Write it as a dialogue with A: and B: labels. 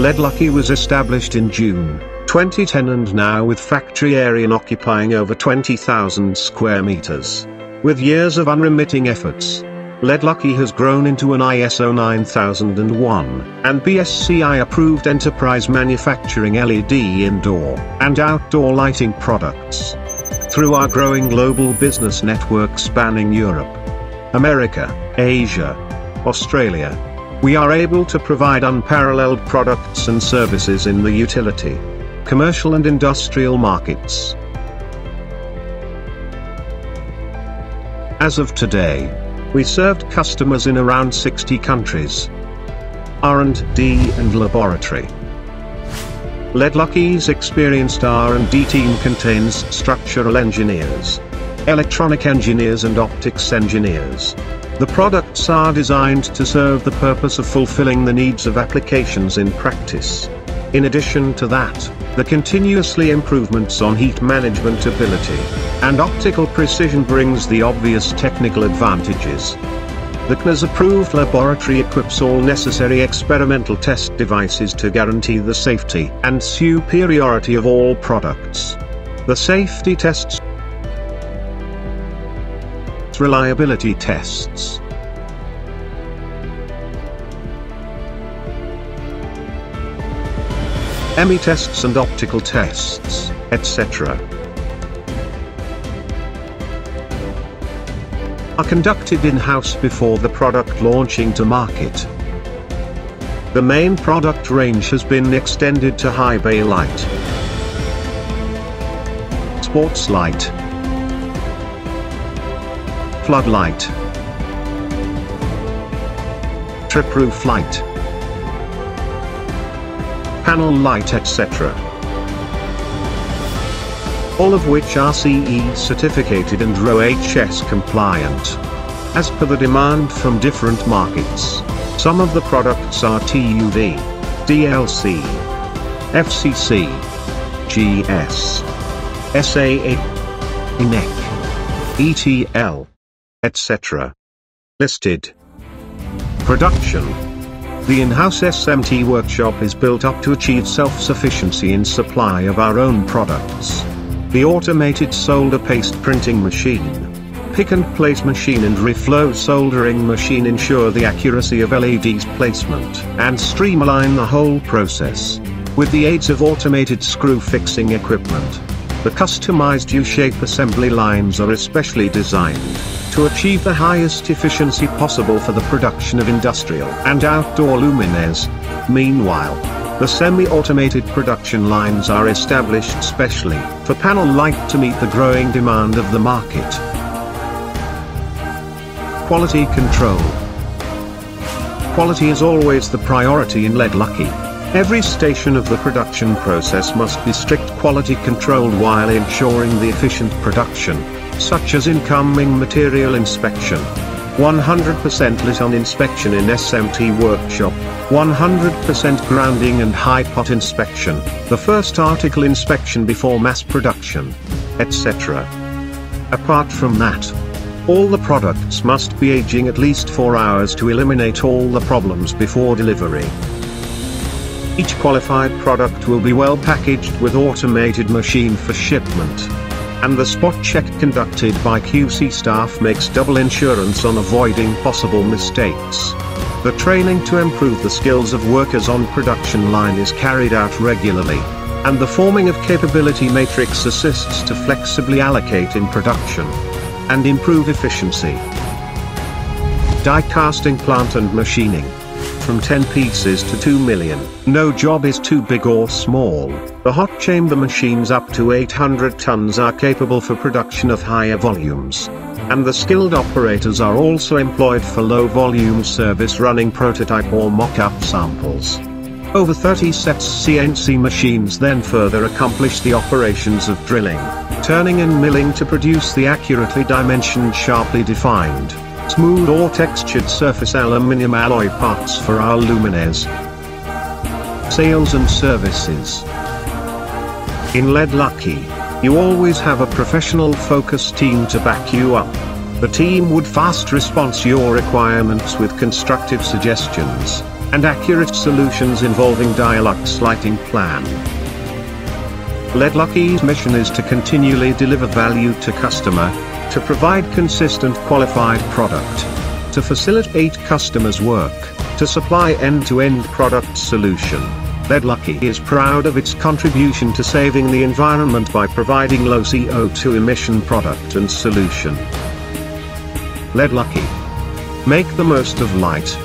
A: LEDLUCKY was established in June 2010 and now with factory area occupying over 20,000 square meters. With years of unremitting efforts, LEDLUCKY has grown into an ISO 9001 and BSCI approved enterprise manufacturing LED indoor and outdoor lighting products. Through our growing global business network spanning Europe, America, Asia, Australia, we are able to provide unparalleled products and services in the utility, commercial and industrial markets. As of today, we served customers in around 60 countries. R&D and laboratory. LEDLUCKY's experienced R&D team contains structural engineers, electronic engineers and optics engineers. The products are designed to serve the purpose of fulfilling the needs of applications in practice. In addition to that, the continuously improvements on heat management ability and optical precision brings the obvious technical advantages. The CNAS-approved laboratory equips all necessary experimental test devices to guarantee the safety and superiority of all products. The safety tests, reliability tests, EMI tests and optical tests, etc. are conducted in-house before the product launching to market. The main product range has been extended to high bay light, sports light, floodlight, trip-roof light, panel light, etc. All of which are CE certificated and RoHS compliant. As per the demand from different markets, some of the products are TUV, DLC, FCC, GS, SAA, NEC, ETL, etc. Listed. Production. The in-house SMT workshop is built up to achieve self-sufficiency in supply of our own products. The automated solder paste printing machine, pick-and-place machine and reflow soldering machine ensure the accuracy of LEDs placement and streamline the whole process. With the aids of automated screw-fixing equipment, the customized U-shape assembly lines are especially designed to achieve the highest efficiency possible for the production of industrial and outdoor luminaires. Meanwhile, the semi-automated production lines are established specially for panel light to meet the growing demand of the market. Quality control. Quality is always the priority in LEDLUCKY. Every station of the production process must be strict quality controlled while ensuring the efficient production, such as incoming material inspection, 100% lit-on inspection in SMT workshop, 100% grounding and high pot inspection, the first article inspection before mass production, etc. Apart from that, all the products must be aging at least 4 hours to eliminate all the problems before delivery. Each qualified product will be well packaged with automated machine for shipment. And the spot check conducted by QC staff makes double insurance on avoiding possible mistakes. The training to improve the skills of workers on production line is carried out regularly, and the forming of capability matrix assists to flexibly allocate in production and improve efficiency. Die casting plant and machining. From 10 pieces to 2 million, no job is too big or small. The hot chamber machines up to 800 tons are capable for production of higher volumes. And the skilled operators are also employed for low volume service running prototype or mock-up samples. Over 30 sets CNC machines then further accomplish the operations of drilling, turning and milling to produce the accurately dimensioned, sharply defined, smooth or textured surface aluminium alloy parts for our luminaires. Sales and services. In LEDLUCKY, you always have a professional focused team to back you up. The team would fast response your requirements with constructive suggestions. and accurate solutions involving LEDLUCKY's lighting plan. LEDLUCKY's mission is to continually deliver value to customer, to provide consistent qualified product, to facilitate customers' work, to supply end-to-end product solution. LEDLUCKY is proud of its contribution to saving the environment by providing low CO2 emission product and solution. LEDLUCKY. Make the most of light.